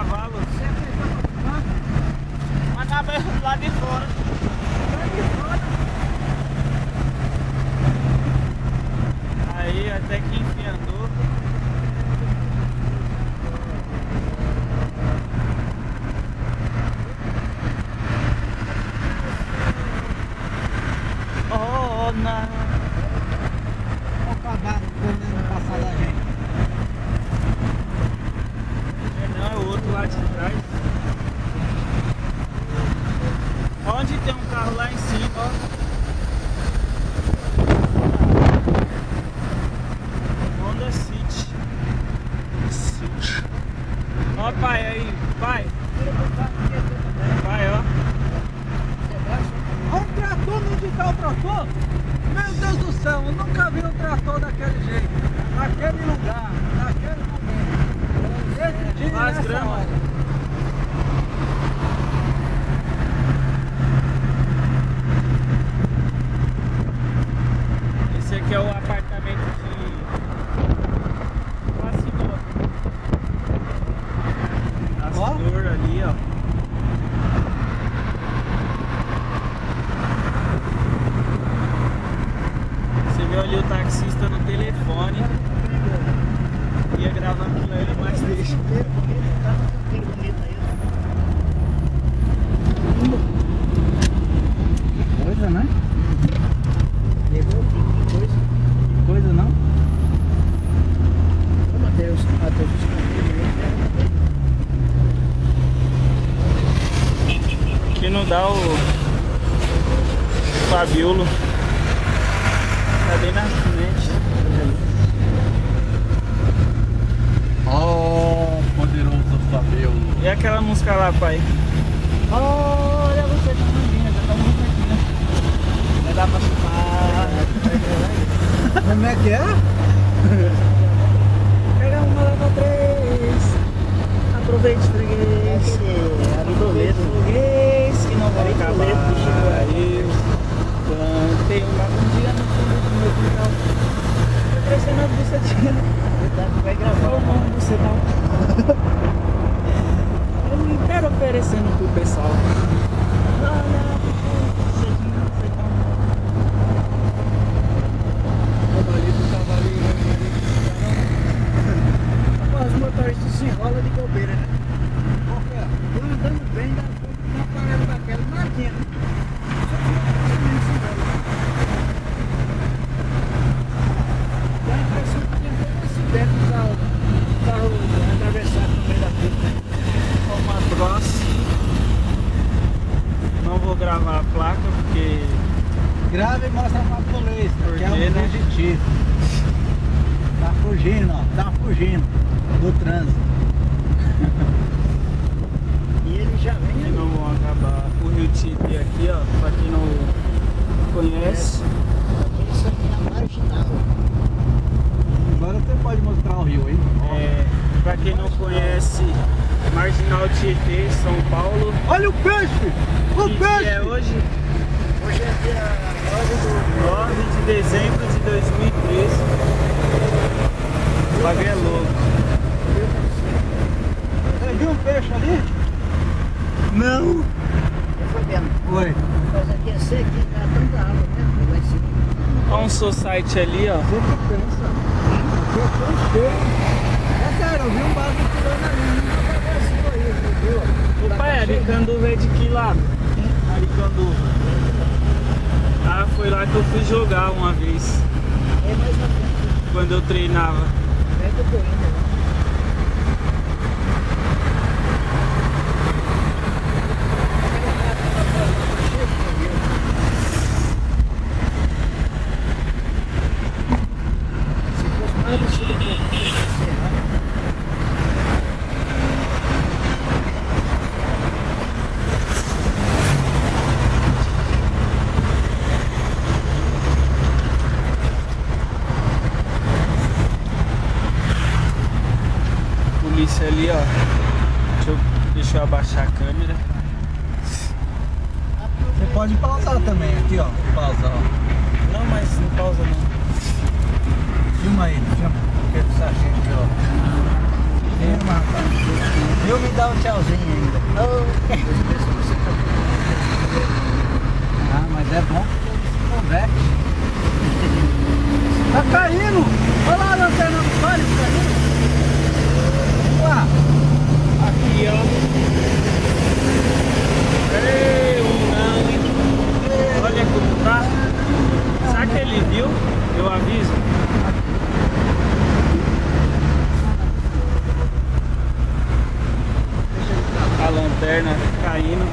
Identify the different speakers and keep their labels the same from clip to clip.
Speaker 1: cavalo. Mas acaba lá de fora. Aí até que enfim andou. Oh, não.
Speaker 2: Olha o cavalo correndo passar da gente.
Speaker 1: Não, é o outro lá de trás. Onde tem um carro lá em cima, ó. Honda City. Ó, pai, aí, pai. Vai, ó.
Speaker 2: Olha um trator, onde está o trator? Meu Deus do céu, eu nunca vi um trator daquele jeito. Naquele lugar, naquele momento. Nesse dia,
Speaker 1: Faz
Speaker 2: nessa
Speaker 1: grama.
Speaker 2: hora.
Speaker 1: Esse aqui é o apartamento de Lacidor. Lacidor ali, ó. Você viu ali o taxista no telefone. Ia gravando aquilo ali, mas deixa.
Speaker 2: Coisa, né? Levou que coisa? Que coisa não? Ô Matheus,
Speaker 1: Aqui não dá o Fabiolo. Tá bem na frente.
Speaker 2: Oh, poderoso Fabio.
Speaker 1: E aquela música lá, pai? Olha você tá novinha, já tá muito aqui, né? Vai dar pra chupar.
Speaker 2: Como é que é?
Speaker 1: Pega uma, leva três. Aproveite, freguês. Aproveite, freguês, que não vai acabar. Aí, plantei uma bundinha no fundo do meu quintal. Tá crescendo a bucetinha. Vai gravar o bucetão. Eu quero oferecendo pro pessoal. Olha, bucetinho, bucetão.
Speaker 2: Os motoristas se enrolam de bobeira, né? Eu andando bem, na parada daquela, imagina. Dá a impressão que tinha um acidente do carro atravessado no meio da pista.
Speaker 1: Uma Cross. Não vou gravar a placa porque
Speaker 2: Grava e mostra pra polícia, que é
Speaker 1: Porque,
Speaker 2: um
Speaker 1: né?
Speaker 2: fugitivo. Tá fugindo, ó, tá fugindo do trânsito. E ele já vem
Speaker 1: não vão acabar. O Rio Tietê aqui, ó, pra quem não conhece.
Speaker 2: Isso aqui é a marginal. Agora você pode mostrar o rio aí.
Speaker 1: Pra quem não conhece, Marginal Tietê, São Paulo.
Speaker 2: Olha o peixe! O
Speaker 1: Que
Speaker 2: peixe!
Speaker 1: dia é hoje?
Speaker 2: Hoje é dia
Speaker 1: 9 de dezembro de 2013. O bagulho é louco.
Speaker 2: Você viu um peixe ali?
Speaker 1: Não!
Speaker 3: Eu fui vendo.
Speaker 2: Foi.
Speaker 3: Mas aqui é seco, aqui tá tanta água, né? Lá em cima.
Speaker 1: Olha um society ali, ó.
Speaker 2: Você que pensa. Aqui é tão cheio. É sério, eu vi um barco pulando ali. Nunca apareceu aí, você viu?
Speaker 1: O pai, Aricanduva é de que lado? Aricanduva. Ah, foi lá que eu fui jogar uma vez,
Speaker 3: É mais na frente.
Speaker 1: quando eu treinava.
Speaker 3: Perto do Coimbra, né? Se fosse mais do sul do que
Speaker 1: Polícia ali, ó. Deixa eu abaixar a câmera.
Speaker 2: Você pode pausar também, aqui ó. Pausa, ó.
Speaker 1: Não, mas não pausa não.
Speaker 2: Filma aí, filma. Aquele sargento aqui, ó. filma, rapaz. Eu me dá um tchauzinho ainda. Ah, mas é bom que se converte. Tá caindo! Olha lá a lanterna do palio caindo! Lá!
Speaker 1: Aqui, ó. Ei, não, hein? Olha como tá. Será que ele viu? Eu aviso. A lanterna caindo.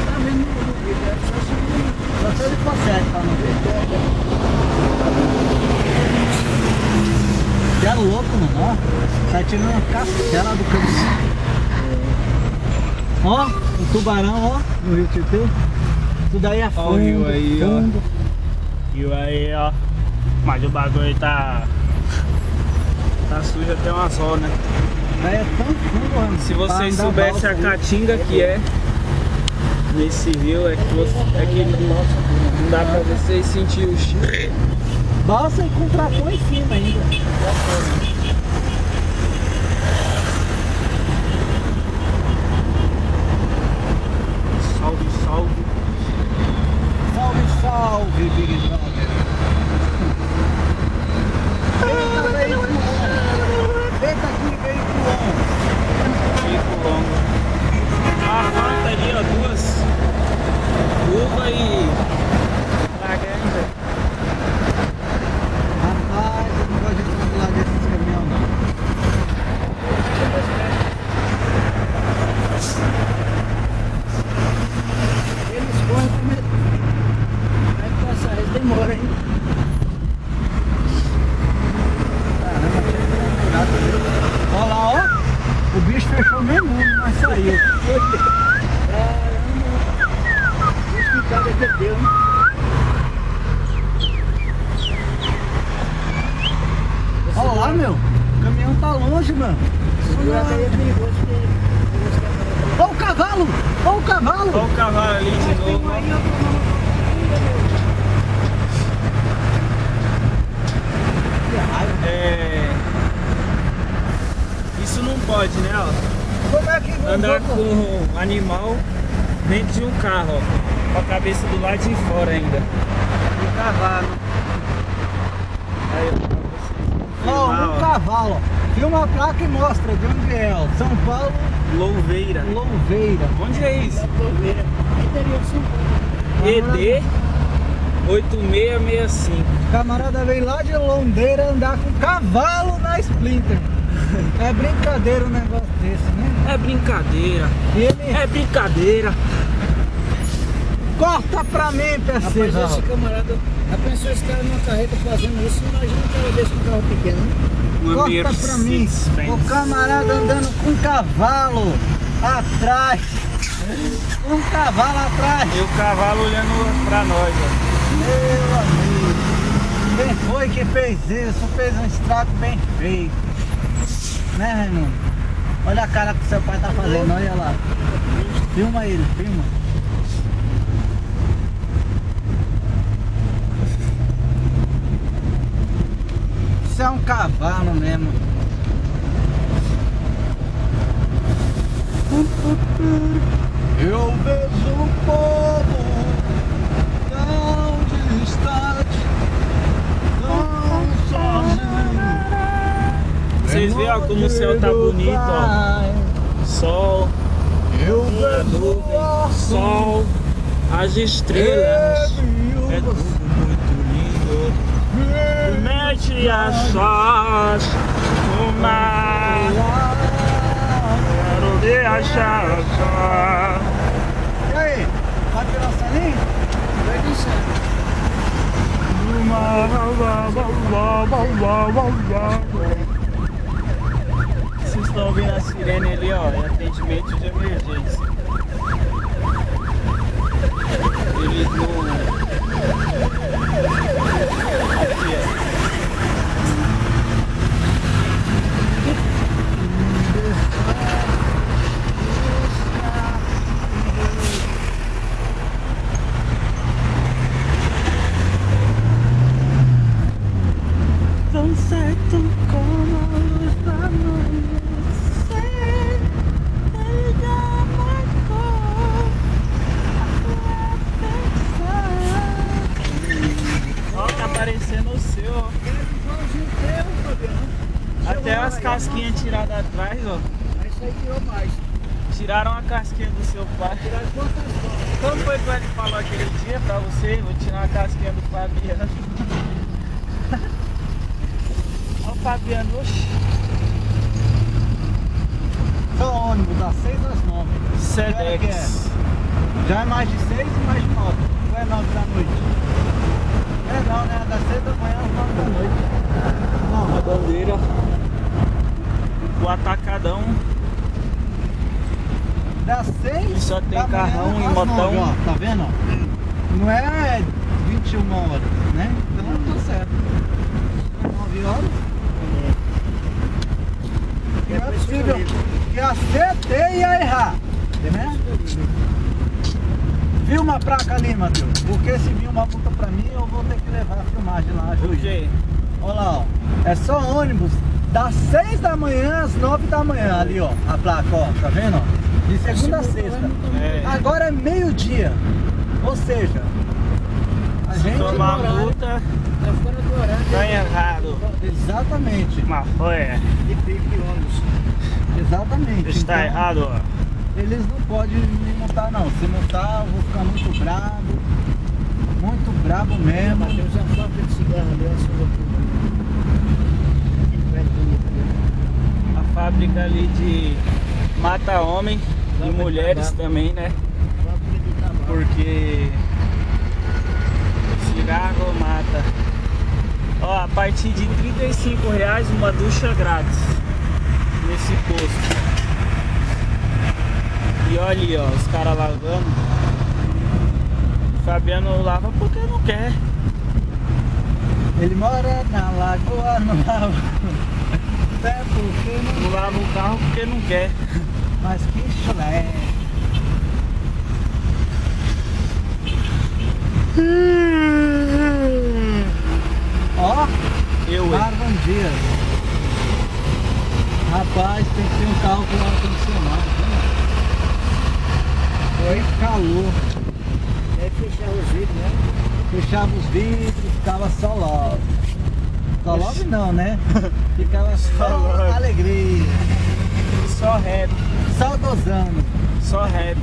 Speaker 2: Tá vendo no vídeo, é só subir. Só se ele consegue pra não ver. Que é louco, mano, ó. Tá tirando a castela do campo. Ó, o tubarão, ó, no Rio Tietê. Tudo aí é fundo,
Speaker 1: Ó o rio aí,
Speaker 2: fundo.
Speaker 1: ó. Rio aí, ó. Mas o bagulho tá sujo até umas rodas, né?
Speaker 2: Aí é tão fundo, mano.
Speaker 1: Se vocês
Speaker 2: pra andar
Speaker 1: soubessem a
Speaker 2: balsa,
Speaker 1: caatinga que é nesse rio, é que não dá pra vocês sentir o cheiro.
Speaker 2: balsa e com trator em cima ainda.
Speaker 1: Salve, salve.
Speaker 2: Salve, salve, Big Brother. Eita aqui, veículo.
Speaker 1: Fico longo. A planta ali, ó, duas uva e laranja.
Speaker 2: Rapaz, eu não gosto de ir do lado desses caminhões, não. Eles correm com medo. Aí passa, eles demoram, hein? Caramba, tinha que tomar cuidado, viu? Olha lá, ó. O bicho fechou mesmo, mas saiu. Caramba. O bicho que cada que deu, hein? Olha lá, meu. O caminhão tá longe, mano. Olha o cavalo! Olha o cavalo!
Speaker 1: Olha o cavalo ali de novo. Isso não pode, né? Ó.
Speaker 2: Como é que
Speaker 1: Andar com um animal dentro de um carro, ó. Com a cabeça do lado de fora ainda.
Speaker 2: o cavalo?
Speaker 1: Aí, ó, pra vocês
Speaker 2: Ó,
Speaker 1: filmar,
Speaker 2: um
Speaker 1: ó.
Speaker 2: cavalo, ó. Filma a placa e mostra de onde é, ó. São Paulo,
Speaker 1: Louveira.
Speaker 2: Louveira.
Speaker 1: Onde é isso?
Speaker 3: Louveira. Interior de São Paulo.
Speaker 1: ED 8665.
Speaker 2: O camarada veio lá de Londrina andar com cavalo na Splinter. É brincadeira um negócio desse, né?
Speaker 1: É brincadeira.
Speaker 2: E ele
Speaker 1: É brincadeira.
Speaker 2: corta pra mim,
Speaker 3: Rapaz,
Speaker 2: PC.
Speaker 3: esse camarada, já pensou esse cara numa carreta fazendo isso? Imagina um cara desse com um carro pequeno, né?
Speaker 1: Uma
Speaker 2: Corta pra mim.
Speaker 1: Mercedes-Benz.
Speaker 2: O camarada andando com um cavalo atrás. Um cavalo atrás.
Speaker 1: E o cavalo olhando pra nós, ó.
Speaker 2: Meu amigo. Quem foi que fez isso? Fez um estrago bem feito. Né, Raimundo? Olha a cara que seu pai tá fazendo, olha lá. Filma ele, filma. Isso é um cavalo mesmo. Eu vejo um povo tão distante, tão sozinho.
Speaker 1: Vocês veem, ó, como o céu tá bonito, ó. Sol,
Speaker 2: Eu
Speaker 1: a
Speaker 2: vejo
Speaker 1: nuvem, sol, as estrelas. É tudo muito lindo. Mete as sós no mar. Quero ver achar só.
Speaker 2: E aí, vai tirar o salinho?
Speaker 3: Vai deixar.
Speaker 1: Vocês estão ouvindo a sirene ali, ó, é atendimento de emergência. Eles não... Aqui, ó. Tão certo como a luz da noite. parecendo o seu, ó.
Speaker 3: Igualzinho teu, Fabiano.
Speaker 1: Até as casquinhas tiradas atrás, ó.
Speaker 3: Aí isso aí tirou mais.
Speaker 1: Tiraram a casquinha do seu pai.
Speaker 3: Tiraram quantas bolas?
Speaker 1: Como foi que ele falou aquele dia pra você? Vou tirar a casquinha do Fabiano. Olha o Fabiano, oxi.
Speaker 2: São ônibus das 6 às 9.
Speaker 1: Sedex.
Speaker 2: Já é mais de 6 e mais de 9. Ou é 9 da noite? É não, né? Das 6 da manhã às 9 da noite.
Speaker 1: Não, a bandeira. O atacadão.
Speaker 2: Das 6
Speaker 1: Só tem
Speaker 2: da
Speaker 1: carrão
Speaker 2: manhã
Speaker 1: e
Speaker 2: às
Speaker 1: motão.
Speaker 2: 9, ó. Tá vendo? Ó? Não é 21 horas, né? Então tá certo. 9 horas. E não é possível que a CT ia errar, né? Viu uma placa ali, Matheus? Porque se vir uma multa pra mim, eu vou ter que levar a filmagem lá,
Speaker 1: O
Speaker 2: juiz.
Speaker 1: quê?
Speaker 2: Olha lá, ó. É só ônibus das 6 da manhã às 9 da manhã ali, ó. A placa, ó. Tá vendo, ó? De segunda a sexta.
Speaker 1: É.
Speaker 2: Agora é meio-dia. Ou seja, a gente...
Speaker 1: Tomar multa,
Speaker 3: Tá fora do horário.
Speaker 1: tá errado.
Speaker 2: Exatamente.
Speaker 1: Mas foi.
Speaker 3: De pico de ônibus.
Speaker 2: Exatamente.
Speaker 1: Está
Speaker 2: Então,
Speaker 1: errado, ó.
Speaker 2: eles não podem me multar, não. Se multar, eu vou ficar muito bravo. Muito bravo mesmo.
Speaker 3: Temos a fábrica de cigarro ali, essa loucura. Aquele prédio bonito ali.
Speaker 1: A fábrica ali de mata homem e mulheres também, né?
Speaker 3: Fábrica de tabaco.
Speaker 1: Porque cigarro mata. Ó, a partir de R$35 uma ducha grátis nesse posto. E olha ali, ó, os caras lavando. Fabiano lava porque não quer.
Speaker 2: Ele mora na lagoa, não lava. Até porque
Speaker 1: Não
Speaker 2: não...
Speaker 1: lava o carro porque não quer.
Speaker 2: Mas que chulé. Ó,
Speaker 1: Eu,
Speaker 2: Marlon Dias. Rapaz, tem que ter um carro com ar-condicionado. Foi calor.
Speaker 3: Deve fechar os vidros, né?
Speaker 2: Fechava os vidros, ficava só love. Só love não, né? Ficava
Speaker 1: Só
Speaker 2: só
Speaker 1: love.
Speaker 2: alegria.
Speaker 1: só rap,
Speaker 2: Só gozando.
Speaker 1: só rap.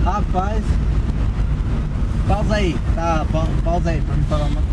Speaker 2: Rapaz, pausa aí, tá? Pausa aí pra me falar uma coisa.